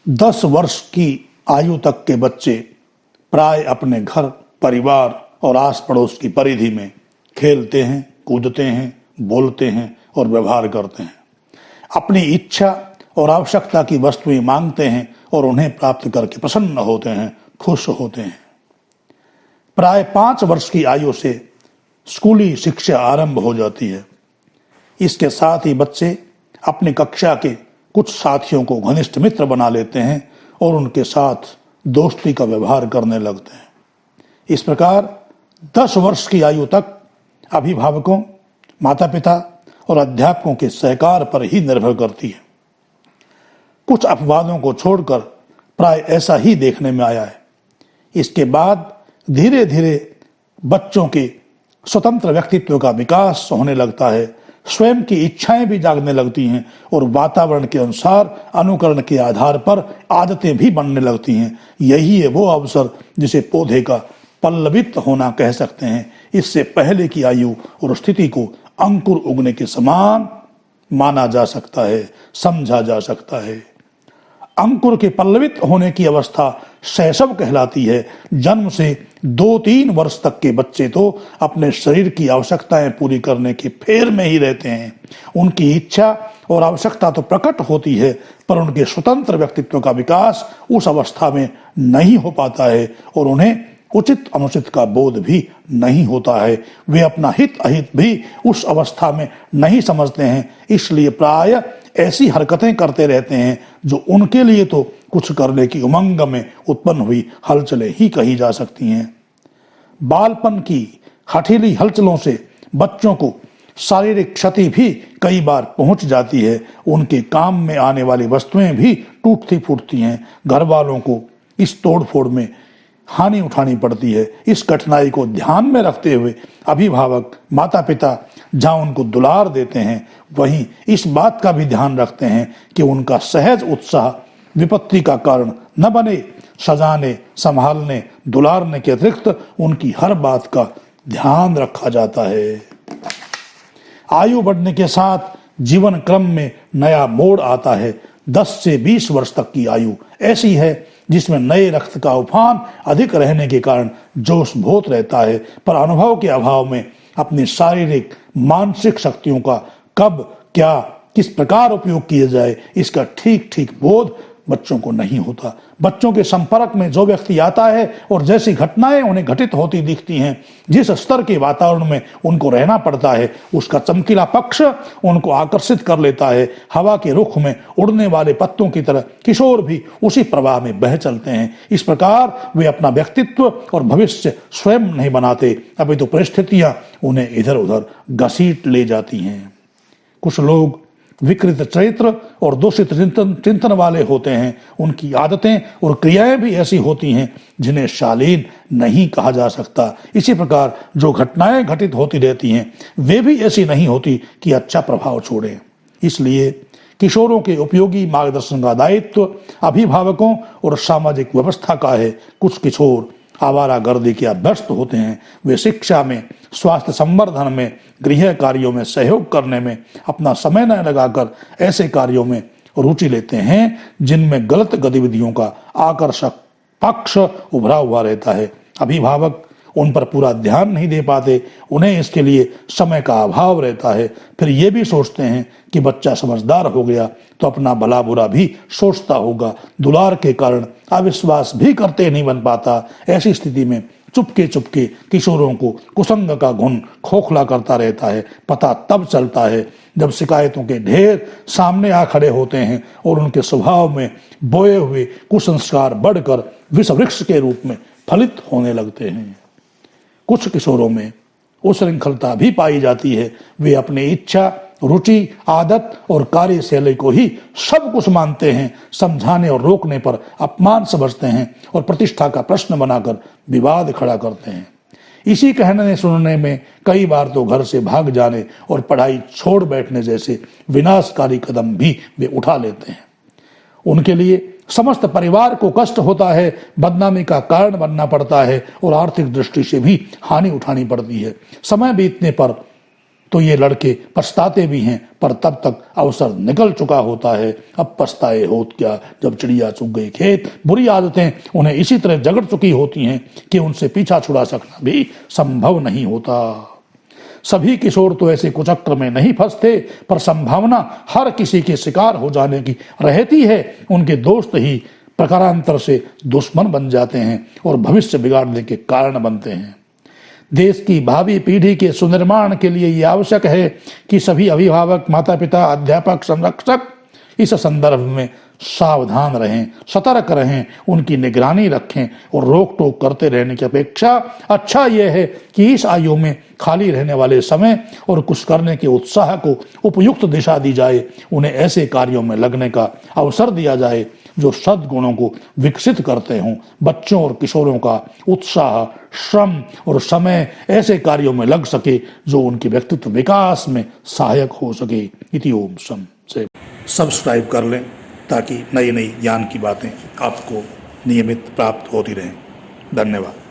10 वर्ष की आयु तक के बच्चे प्राय अपने घर, परिवार और आस पड़ोस की परिधि में खेलते हैं, कूदते हैं, बोलते हैं और व्यवहार करते हैं। अपनी इच्छा और आवश्यकता की वस्तुएं मांगते हैं और उन्हें प्राप्त करके प्रसन्न होते हैं, खुश होते हैं। प्राय 5 वर्ष की आयु से स्कूली शिक्षा आरंभ हो जाती है। इसके साथ ही बच्चे अपनी कक्षा के कुछ साथियों को घनिष्ठ मित्र बना लेते हैं और उनके साथ दोस्ती का व्यवहार करने लगते हैं। इस प्रकार 10 वर्ष की आयु तक अभिभावकों, माता पिता और अध्यापकों के सहकार पर ही निर्भर करती है। कुछ अपवादों को छोड़कर प्राय ऐसा ही देखने में आया है। इसके बाद धीरे धीरे बच्चों के स्वतंत्र व्यक्तित्व का विकास होने लगता है, स्वयं की इच्छाएं भी जागने लगती हैं और वातावरण के अनुसार अनुकरण के आधार पर आदतें भी बनने लगती हैं। यही है वो अवसर जिसे पौधे का पल्लवित होना कह सकते हैं। इससे पहले की आयु और स्थिति को अंकुर उगने के समान माना जा सकता है, समझा जा सकता है। अंकुर के पल्लवित होने की अवस्था शैशव कहलाती है। जन्म से 2-3 वर्ष तक के बच्चे तो अपने शरीर की आवश्यकताएं पूरी करने के फेर में ही रहते हैं। उनकी इच्छा और आवश्यकता तो प्रकट होती है, पर उनके स्वतंत्र व्यक्तित्व का विकास उस अवस्था में नहीं हो पाता है और उन्हें उचित अनुचित का बोध भी नहीं होता है। वे अपना हित अहित भी उस अवस्था में नहीं समझते हैं, इसलिए प्राय ऐसी हरकतें करते रहते हैं जो उनके लिए तो कुछ करने की उमंग में उत्पन्न हुई हलचलें ही कही जा सकती हैं। बालपन की हठीली हलचलों से बच्चों को शारीरिक क्षति भी कई बार पहुंच जाती है। उनके काम में आने वाली वस्तुएं भी टूटती फूटती हैं। घर वालों को इस तोड़फोड़ में हानि उठानी पड़ती है। इस कठिनाई को ध्यान में रखते हुए अभिभावक, माता पिता जहां उनको दुलार देते हैं, वहीं इस बात का भी ध्यान रखते हैं कि उनका सहज उत्साह विपत्ति का कारण न बने। सजाने, संभालने, दुलारने के अतिरिक्त उनकी हर बात का ध्यान रखा जाता है। आयु बढ़ने के साथ जीवन क्रम में नया मोड़ आता है। 10 से 20 वर्ष तक की आयु ऐसी है जिसमें नए रक्त का उफान अधिक रहने के कारण जोश बहुत रहता है, पर अनुभव के अभाव में अपनी शारीरिक मानसिक शक्तियों का कब, क्या, किस प्रकार उपयोग किया जाए, इसका ठीक ठीक बोध बच्चों को नहीं होता। बच्चों के संपर्क में जो व्यक्ति आता है और जैसी घटनाएं उन्हें घटित होती दिखती हैं, जिस स्तर के वातावरण में उनको रहना पड़ता है, उसका चमकीला पक्ष उनको आकर्षित कर लेता है। हवा के रुख में उड़ने वाले पत्तों की तरह किशोर भी उसी प्रवाह में बह चलते हैं। इस प्रकार वे अपना व्यक्तित्व और भविष्य स्वयं नहीं बनाते, अभी तो परिस्थितियां उन्हें इधर उधर घसीट ले जाती हैं। कुछ लोग विकृत चरित्र और दूषित चिंतन वाले होते हैं। उनकी आदतें और क्रियाएं भी ऐसी होती हैं जिन्हें शालीन नहीं कहा जा सकता। इसी प्रकार जो घटनाएं घटित होती रहती हैं वे भी ऐसी नहीं होती कि अच्छा प्रभाव छोड़ें। इसलिए किशोरों के उपयोगी मार्गदर्शन का दायित्व अभिभावकों और सामाजिक व्यवस्था का है। कुछ किशोर आवारागर्दी के अभ्यस्त होते हैं। वे शिक्षा में, स्वास्थ्य संवर्धन में, गृह कार्यों में सहयोग करने में अपना समय न लगाकर ऐसे कार्यों में रुचि लेते हैं जिनमें गलत गतिविधियों का आकर्षक पक्ष उभरा हुआ रहता है। अभिभावक उन पर पूरा ध्यान नहीं दे पाते, उन्हें इसके लिए समय का अभाव रहता है। फिर ये भी सोचते हैं कि बच्चा समझदार हो गया तो अपना भला बुरा भी सोचता होगा। दुलार के कारण अविश्वास भी करते नहीं बन पाता। ऐसी स्थिति में चुपके चुपके किशोरों को कुसंग का घुन खोखला करता रहता है। पता तब चलता है जब शिकायतों के ढेर सामने आ खड़े होते हैं और उनके स्वभाव में बोए हुए कुसंस्कार बढ़कर विषवृक्ष के रूप में फलित होने लगते हैं। कुछ किशोरों में उच्छृंखलता भी पाई जाती है। वे अपनी इच्छा, रुचि, आदत और कार्यशैली को ही सब कुछ मानते हैं। समझाने और रोकने पर अपमान समझते हैं और प्रतिष्ठा का प्रश्न बनाकर विवाद खड़ा करते हैं। इसी कहने सुनने में कई बार तो घर से भाग जाने और पढ़ाई छोड़ बैठने जैसे विनाशकारी कदम भी वे उठा लेते हैं। उनके लिए समस्त परिवार को कष्ट होता है, बदनामी का कारण बनना पड़ता है और आर्थिक दृष्टि से भी हानि उठानी पड़ती है। समय बीतने पर तो ये लड़के पछताते भी हैं, पर तब तक अवसर निकल चुका होता है। अब पछताए होत क्या, जब चिड़िया चुग गई खेत। बुरी आदतें उन्हें इसी तरह जगड़ चुकी होती हैं कि उनसे पीछा छुड़ा सकना भी संभव नहीं होता। सभी किशोर तो ऐसे कुचक्र में नहीं फंसते, पर संभावना हर किसी के शिकार हो जाने की रहती है। उनके दोस्त ही प्रकारांतर से दुश्मन बन जाते हैं और भविष्य बिगाड़ने के कारण बनते हैं। देश की भावी पीढ़ी के सुनिर्माण के लिए ये आवश्यक है कि सभी अभिभावक, माता पिता, अध्यापक, संरक्षक इस संदर्भ में सावधान रहें, सतर्क रहें, उनकी निगरानी रखें और रोक टोक करते रहने की अपेक्षा अच्छा यह है कि इस आयु में खाली रहने वाले समय और कुछ करने के उत्साह को उपयुक्त दिशा दी जाए। उन्हें ऐसे कार्यों में लगने का अवसर दिया जाए जो सद्गुणों को विकसित करते हों। बच्चों और किशोरों का उत्साह, श्रम और समय ऐसे कार्यों में लग सके जो उनके व्यक्तित्व विकास में सहायक हो सके। इति ओम सम से सब्सक्राइब कर लें ताकि नई नई ज्ञान की बातें आपको नियमित प्राप्त होती रहें। धन्यवाद।